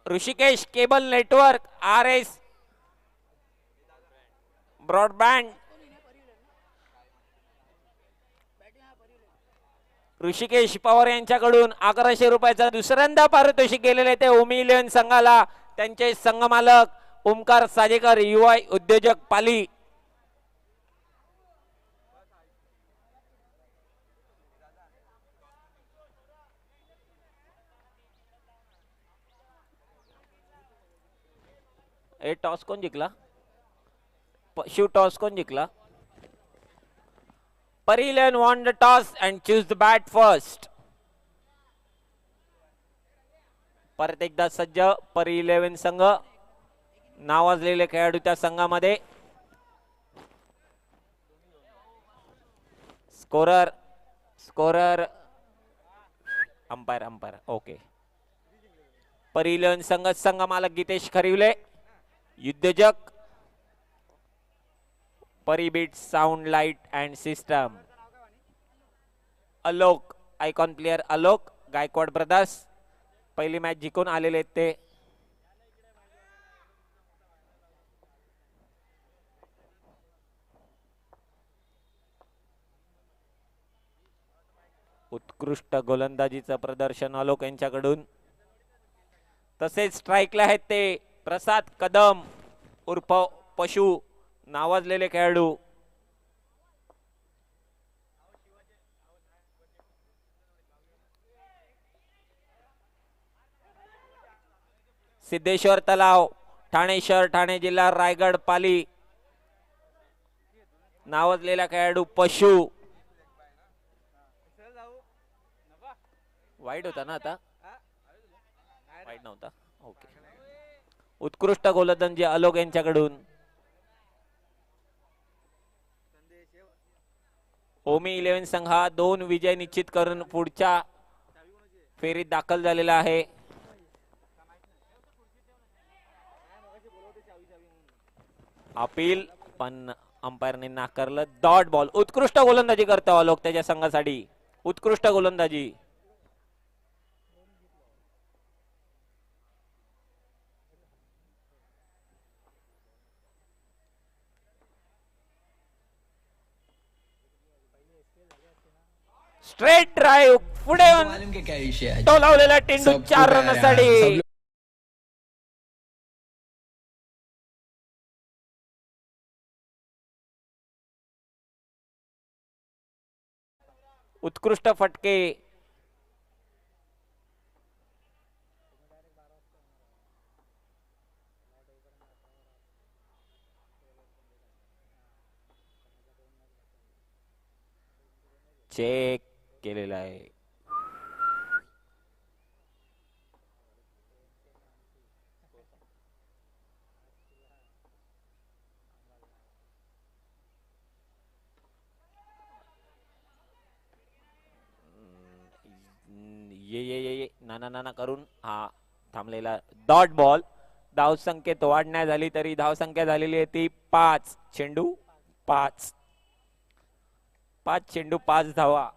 Rishikesh cable network RS broadband Rishikesh Pawar यांच्याकडून 1100 रुपयाचा दुसऱ्यांदा पारितोषिक गेलेले ते ओमी 11 संघाला त्यांचे संघ मालक ओमकार साजेकर युवा उद्योजक पाली. ए टॉस कोण जिंकला? शिव टॉस कोण जिंकला? Pari 11 won the toss and choose the bat first. परत एकदा सज्ज परी 11 संघ नावाजलेले खेळाडू त्या संघामध्ये. Scorer umpire okay. परी 11 संघ मालक गीतेश खरिवले, उद्योजक Pari beat sound light and system. Alok icon player Alok Gaikwad brothers पहिली मॅच जिंकून आलेले आहेत ते. उत्कृष्ट गोलंदाजीचं प्रदर्शन अलोक यांच्याकडून. तसेच स्ट्राईकला आहेत ते प्रसाद कदम उर्फ पशु नावाजलेले खेळाडू. सिद्धेश्वर तलाव ठाणे शहर ठाणे जिल्हा रायगड पाली नावाजलेला खेळाडू पशु. वाईट होता ना आता? वाईट नव्हता ओके. उत्कृष्ट गोलंदाजी अलोक यांच्याकडून. ओमी 11 संघ हा 2 विजय निश्चित करून पुढच्या फेरीत दाखल झालेला आहे. अपील पण अंपायरने नाकारलं. Dot ball. उत्कृष्ट गोलंदाजी करतो अलोक त्याच्या संघासाठी. उत्कृष्ट गोलंदाजी. स्ट्रेट ड्राईव्ह पुढे टोलावलेला टेंडू 4 रनसाठी. उत्कृष्ट फटके. चेक केलेला आहे. ये नाना करून हा थांबलेला डॉट बॉल. धाव संख्येत वाढ नाही झाली तरी धाव संख्या झालेली आहे ती 5. चेंडू 5 चेंडू 5 धावा.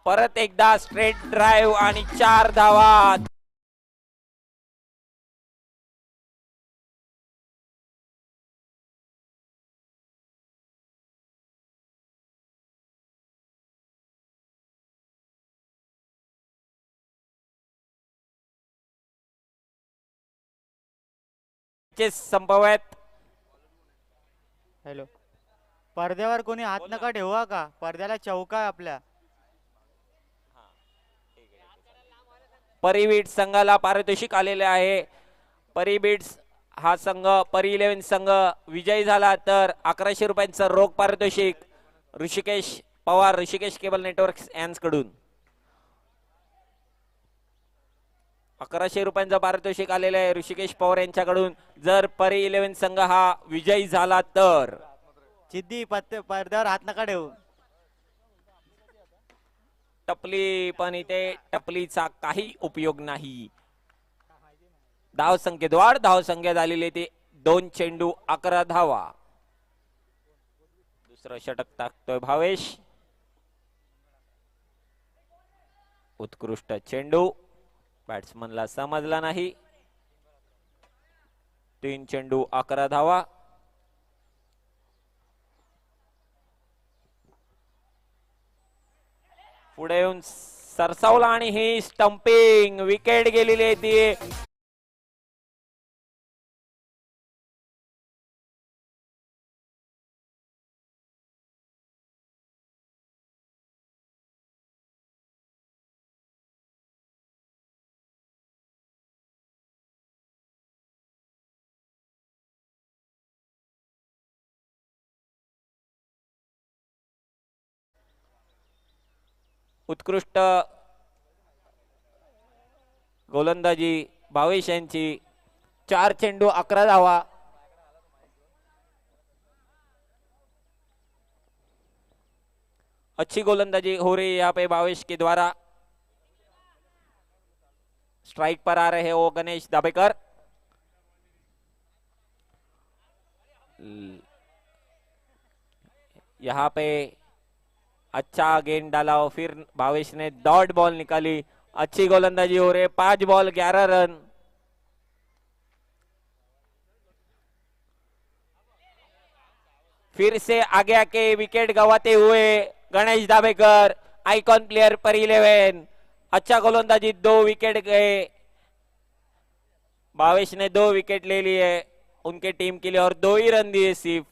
परत एकदा स्ट्रेट ड्राईव्ह आणि 4 धावा. संभवत. हॅलो, पडद्यावर कोणी हात नका ठेवा का? पडद्याला चौका आहे आपल्या. परी संघाला पारितोषिक आलेले आहे. परी बीट्स हा संघ परी 11 संघ विजयी झाला तर 1100 रुपयांचं रोख पारितोषिक ऋषिकेश पवार ऋषिकेश केबल नेटवर्क यांच्याकडून 1100 रुपयांचं पारितोषिक आलेलं आहे ऋषिकेश पवार यांच्याकडून. जर परी 11 संघ हा विजयी झाला तर चिद्दी पडद्यावर हात नका ठेवू. टपली पण इथे टपलीचा काही उपयोग नाही. धाव संख्येत वाढ. धाव संख्या झालेली ते 2 चेंडू 11 धावा. दुसरं षटक टाकतोय भावेश. उत्कृष्ट चेंडू बॅट्समनला समजला नाही. 3 चेंडू 11 धावा. पुढे येऊन सरसावला आणि ही स्टंपिंग विकेट गेलेली आहे ती. उत्कृष्ट गोलंदाजी भावेश यांची. 4 चेंडू 11 धावा. अच्छी गोलंदाजी हो रही है यहाँ पे भावेश के द्वारा. स्ट्राइक पर आ रहे हो गणेश दाभेकर. यहाँ पे अच्छा गेंद डाला और फिर भावेश ने डॉट बॉल निकाली. अच्छी गोलंदाजी हो रही है. 5 बॉल 11 रन. फिर से आगे आके विकेट गंवाते हुए गणेश दाभेकर, आइकॉन प्लेयर पर 11. अच्छा गोलंदाजी, 2 विकेट गए. भावेश ने 2 विकेट ले लिए उनके टीम के लिए और 2 ही रन दिए सिर्फ.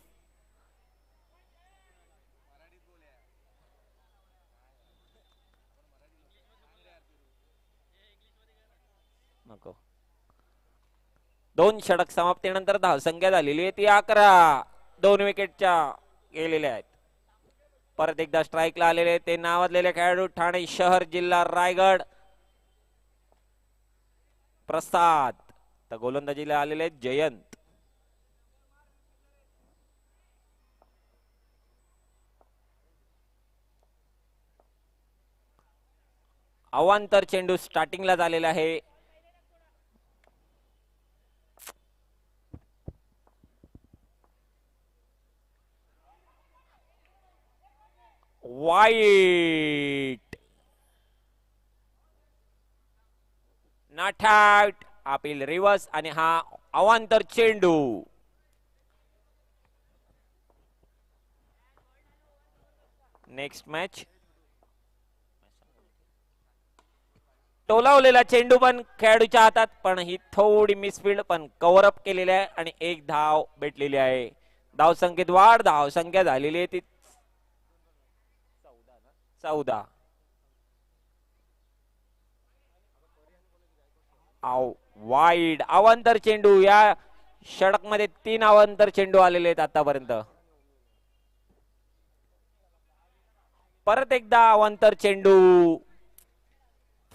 नको. 2 षटक समाप्तीनंतर धावसंख्या झालेली आहे ती 11. 2 विकेटच्या गेलेल्या आहेत. परत एकदा स्ट्राइकला आलेले ते नावाजलेले खेळाडू ठाणे शहर जिल्हा रायगड प्रसाद. तर गोलंदाजीला आलेले जयंत. अवांतर चेंडू स्टार्टिंगला झालेला आहे. वाईट नॉट आउट. अपील रिव्हर्स आणि हा अवांतर चेंडू. Next match. टोलावलेला चेंडू पण खेळाडूच्या हातात, पण ही थोडी मिसफिल्ड पण कव्हर अप केलेली आहे आणि 1 धाव भेटलेली आहे. धाव संख्येत वाढ. धाव संख्या झालेली आहे ती 14. वाईड अवांतर चेंडू. या षटक मध्ये 3 अवांतर चेंडू आलेले आहेत आतापर्यंत. परत एकदा अवांतर चेंडू.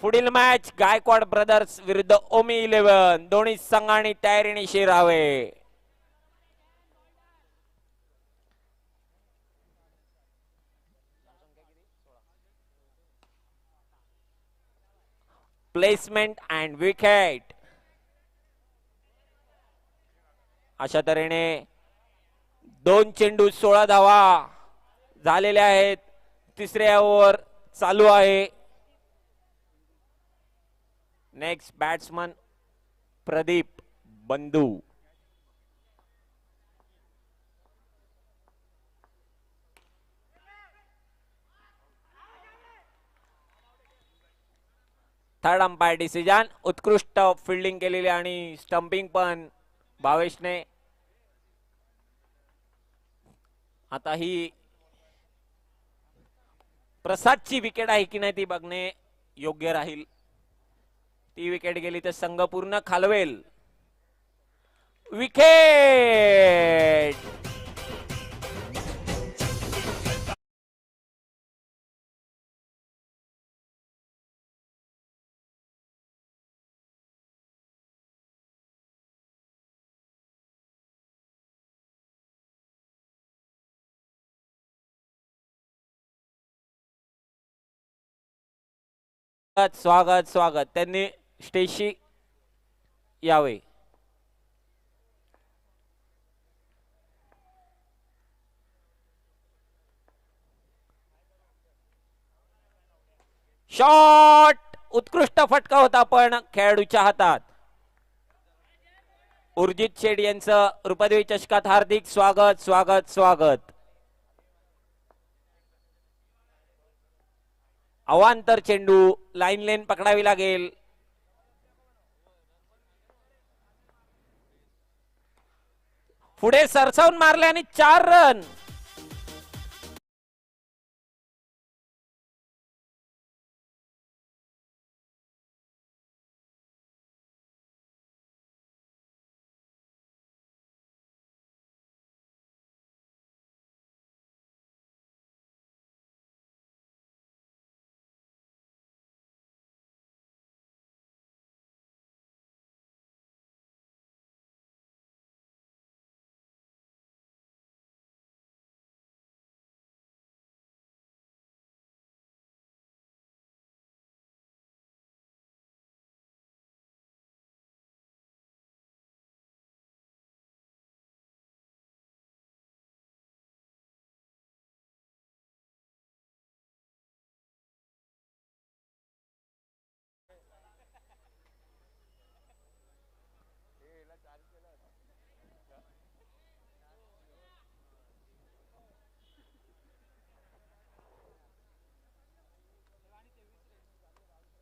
पुढील मॅच गायकवाड ब्रदर्स विरुद्ध ओमी 11. दोन्ही संघांनी तयारीने शिरावे. Placement and wicket. अशा तऱ्हेने 2 चेंडू 16 धावा झालेल्या आहेत. तिसऱ्या ओव्हर चालू आहे. नेक्स्ट बॅट्समन प्रदीप बंधू. Third umpire decision. उत्कृष्ट फिल्डिंग केलेली आणि स्टंपिंग पण भावेशने. आता ही प्रसादची विकेट आहे की नाही ती बघणे योग्य राहील. ती विकेट गेली तर संघ पूर्ण खालवेल. विकेट. स्वागत स्वागत. त्यांनी स्टेजशी यावे. शॉट उत्कृष्ट फटका होता पण खेळाडूच्या हातात. उर्जित शेठ यांचं रुपदेवी चषकात हार्दिक स्वागत स्वागत स्वागत. अवांतर चेंडू लाईन लेन पकडावी लागेल. पुढे सरसावून मारले आणि 4 रन.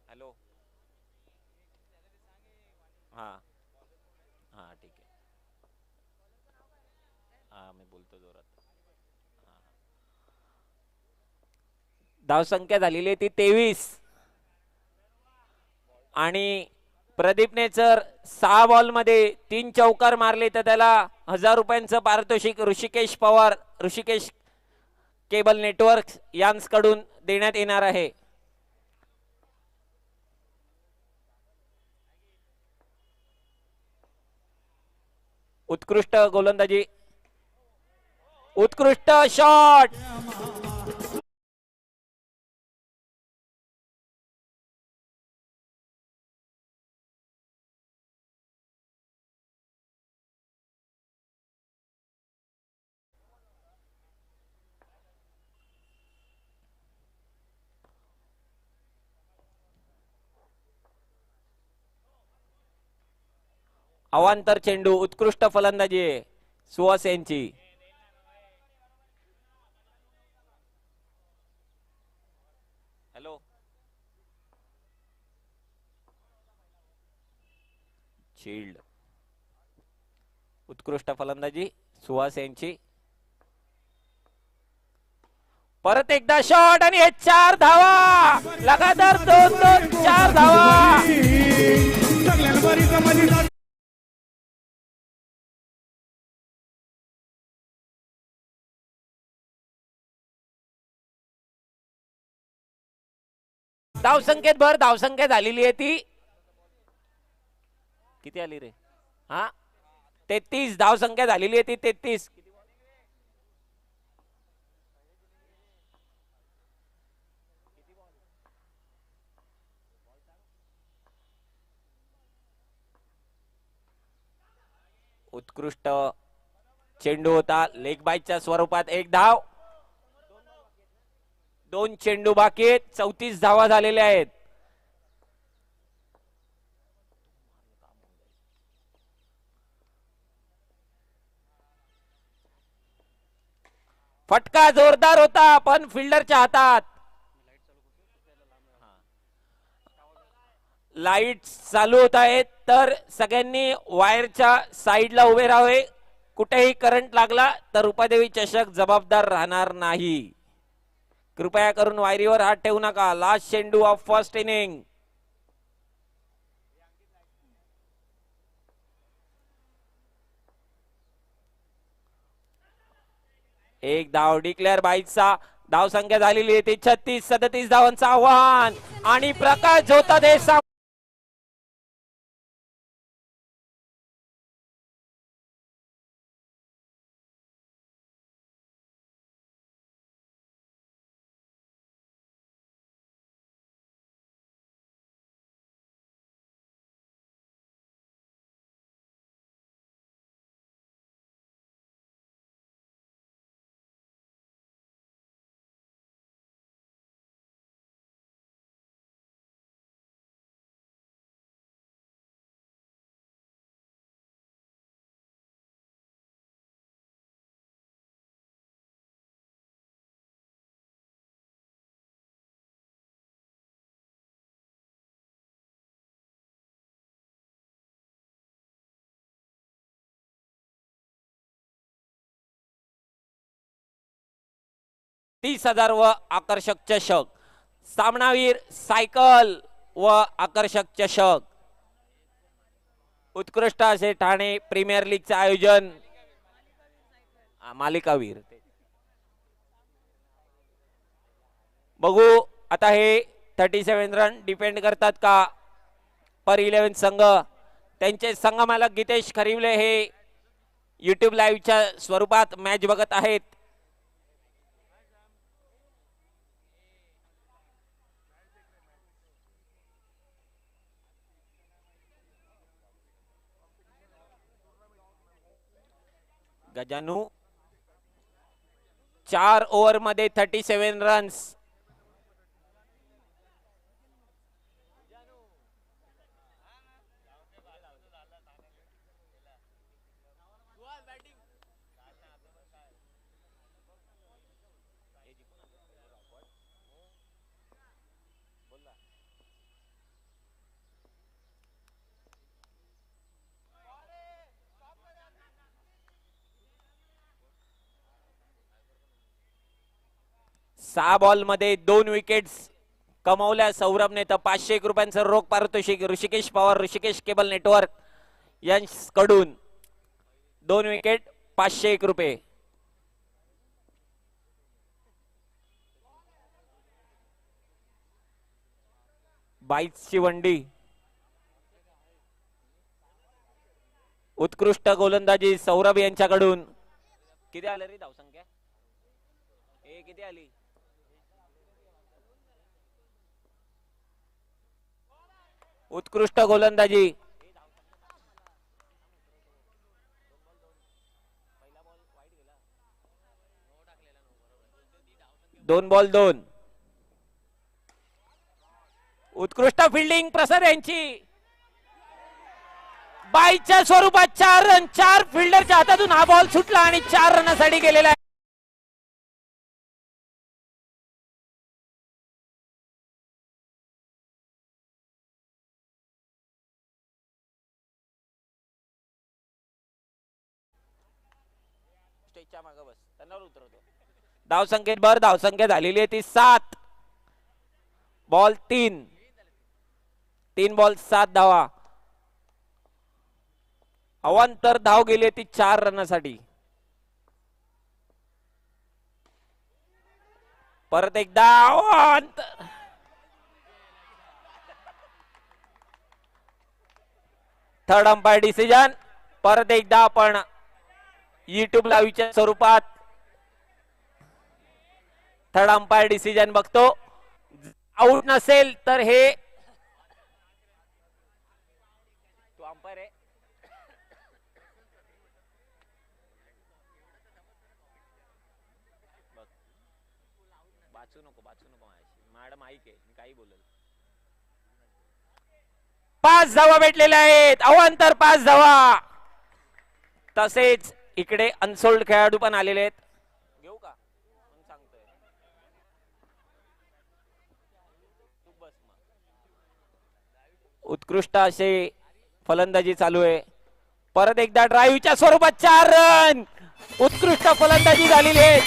हॅलो. हा हा ठीक आहे. हा मी बोलतो जोरात. धावसंख्या झालेली आहे ती 23 आणि प्रदीपने जर 6 बॉल मध्ये 3 चौकार मारले तर त्याला 1000 रुपयांचं पारितोषिक ऋषिकेश पवार ऋषिकेश केबल नेटवर्क यांकडून देण्यात येणार आहे. उत्कृष्ट गोलंदाजी उत्कृष्ट शॉट. अवांतर चेंडू उत्कृष्ट फलंदाजी सुहास यांची. हॅलो. शिल्ड उत्कृष्ट फलंदाजी सुहास यांची. परत एकदा शॉट आणि हे 4 धावा लगातार 2-2 4 धावा. धावसंख्येत भर धावसंख्या झालेली आहे ती किती आली रे. हा 33 धावसंख्या झालेली आहे ती 33. उत्कृष्ट चेंडू होता लेग बाईच्या स्वरूपात. 1 धाव 2 चेंडू बाकी आहेत. 34 धावा झालेल्या आहेत. फटका जोरदार होता पण फिल्डरच्या हातात. लाईट चालू होत आहेत तर सगळ्यांनी वायरच्या साईडला उभे राहावे. कुठेही करंट लागला तर रुपादेवी चषक जबाबदार राहणार नाही. कृपया करून वायरीवर हात ठेवू नका. लास्ट चेंडू ऑफ फर्स्ट इनिंग. एक धाव डिक्लेअर बाईचा. धाव संख्या झालेली आहे ती 36-37 धावांचं आव्हान आणि प्रकाश झोता 30,000 व आकर्षक चषक. सामनावीर सायकल व आकर्षक चषक. उत्कृष्ट असे ठाणे प्रीमियर लीगचे आयोजन. मालिकावीर. बघू आता हे 37 रन डिपेंड करतात का पर 11 संघ. त्यांचे संघ मालक गीतेश खरिवले हे YouTube लाईव्हच्या स्वरूपात मॅच बघत आहेत. गजानू 4 ओव्हर मध्ये 37 रन्स. सहा बॉल मध्ये 2 विकेट्स कमावल्या सौरभने. तर 501 रुपयांचं रोख पारितोषिक ऋषिकेश पवार ऋषिकेश केबल नेटवर्क यांच्याकडून 2 विकेट 501 रुपये. बाईचची वंडी. उत्कृष्ट गोलंदाजी सौरभ यांच्याकडून. किती आलं रे धावसंख्या? किती आली? उत्कृष्ट गोलंदाजी. 2 बॉल 2. उत्कृष्ट फिल्डिंग प्रसाद यांची. बाईच्या स्वरूपात 4 रन. 4 फिल्डरच्या हातातून हा बॉल सुटला आणि 4 रनासाठी गेलेला आहे. मागे बस, त्यांना उतरवतो. धावसंख्येत भर. धावसंख्या झालेली आहे ती 7. बॉल 3. 3 बॉल 7 धावा. अवांतर धाव गेली ती 4 रनासाठी. परत एकदा अवांतर. Third umpire decision. परत एकदा आपण YouTube लाईव्हच्या स्वरूपात थर्ड अंपायर डिसिजन बघतो. आउट नसेल तर हे तो अंपायर आहे. वाचू नको मॅडम ऐक आहे मी काही बोलेल. 5 धावा भेटलेल्या आहेत. अवांतर 5 धावा. तसेच इकडे अनसोल्ड खेळाडू पण आलेले आहेत. घेऊ का? सांगतोय उत्कृष्ट असे फलंदाजी चालू आहे. परत एकदा ड्राईव्हच्या स्वरूपात 4 रन. उत्कृष्ट फलंदाजी झालेली आहे.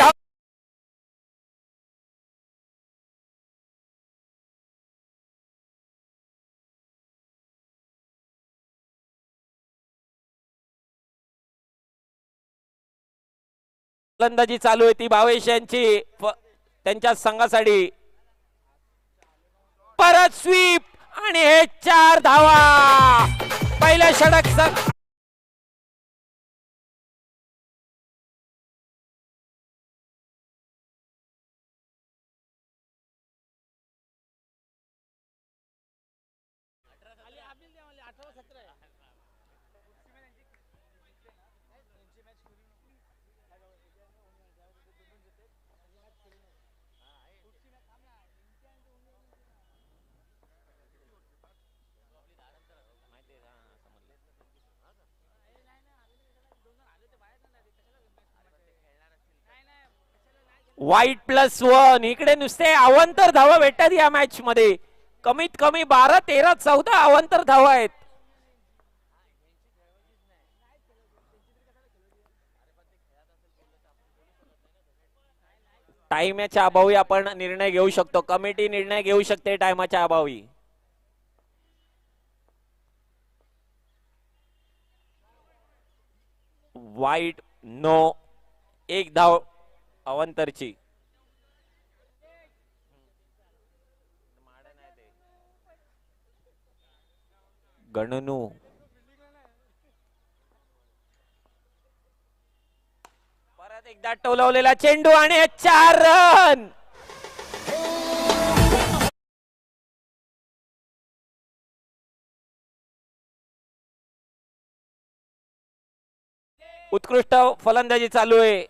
फलंदाजी चालू आहे ती भावेश यांची त्यांच्या संघासाठी. परत स्वीप आणि हे 4 धावा. पहिल्या षटक वाईट +1. इकडे नुसते अवांतर धावा भेटतात या मॅच मध्ये. कमीत कमी 12, 13, 14 अवांतर धावा आहेत. टाइमच्या अभावी आपण निर्णय घेऊ शकतो, कमिटी निर्णय घेऊ शकते टाइमच्या अभावी. वाईट नो, एक धाव अवंतरची. गणनू परत एकदा टोलवलेला चेंडू आणि 4 रन. उत्कृष्ट फलंदाजी चालू आहे.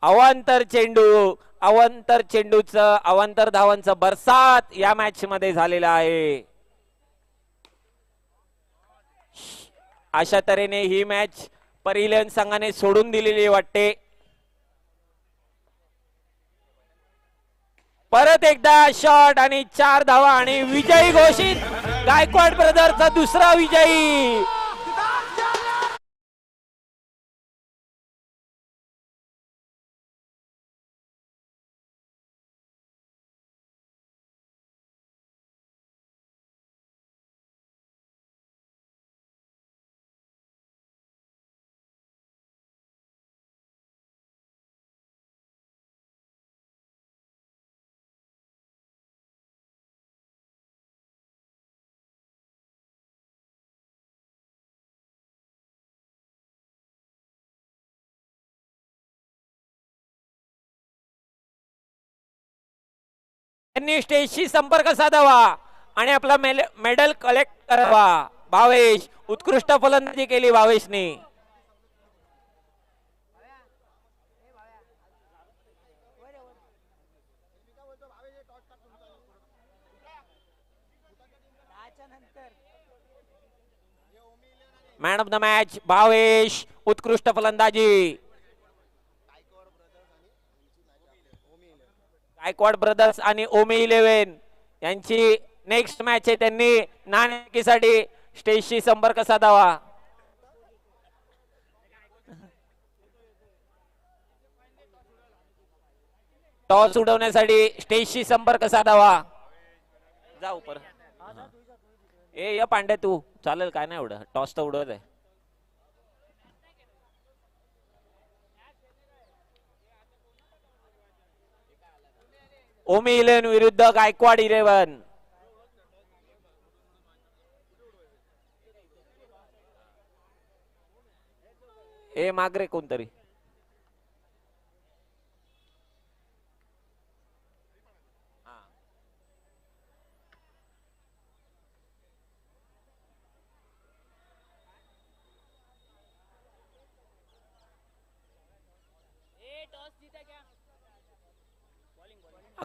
अवांतर चेंडू, अवांतर चेंडूचं, अवांतर धावांचं बरसात या मॅच मध्ये झालेलं आहे. अशा तऱ्हेने ही मॅच परी-11 संघाने सोडून दिलेली वाटते. परत एकदा शॉट आणि 4 धावा आणि विजयी घोषित. गायकवाड ब्रदरचा दुसरा विजयी. त्यांनी स्टेजशी संपर्क साधावा आणि आपला मेडल कलेक्ट करावा. भावेश, उत्कृष्ट फलंदाजी केली भावेशने. Man of the match Bhavesh, उत्कृष्ट फलंदाजी. गायकवाड ब्रदर्स आणि ओमी 11 यांची नेक्स्ट मॅच आहे. त्यांनी नाणेफेकीसाठी स्टेजशी संपर्क साधावा. टॉस उडवण्यासाठी स्टेजशी संपर्क साधावा. जा उपर. ए या पांड्या तू चालेल काय नाही एवढं, टॉस तर उडवत आहे. ओमी 11 विरुद्ध गायकवाड 11. ए मागरे कोणतरी.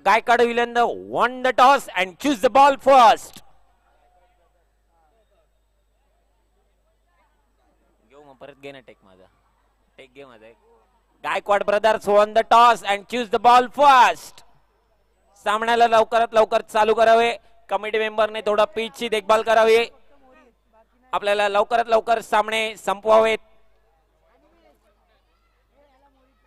Gaikad won the toss and choose the ball first. परत घे ना टेक माझा, टेक घे माझा. Gaikwad brothers won the toss and choose the ball first. सामन्याला लवकरात लवकर चालू करावे. कमिटी मेंबरने थोडा पिचची देखभाल करावी. आपल्याला लवकरात लवकर सामने संपवावेत.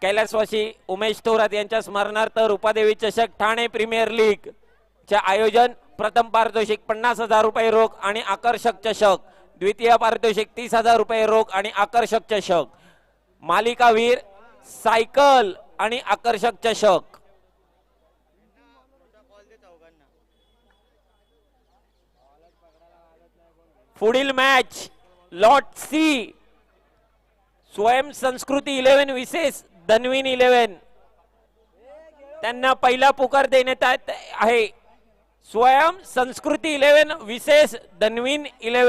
कैलासवासी उमेश थोरात यांच्या स्मरणार्थ रूपादेवी चषक ठाणे प्रीमियर लीग चे आयोजन. प्रथम पारितोषिक 50,000 रुपये रोख आणि आकर्षक चषक. द्वितीय पारितोषिक 30,000 रुपये रोख आणि आकर्षक चषक. मालिकावीर सायकल आणि आकर्षक चषक. पुढील मॅच लॉट सी स्वयं संस्कृती 11 विशेष धनवीन 11 त्यांना पहिला पुकार देण्यात आहे. स्वयं संस्कृती 11 विशेष धनवीन 11.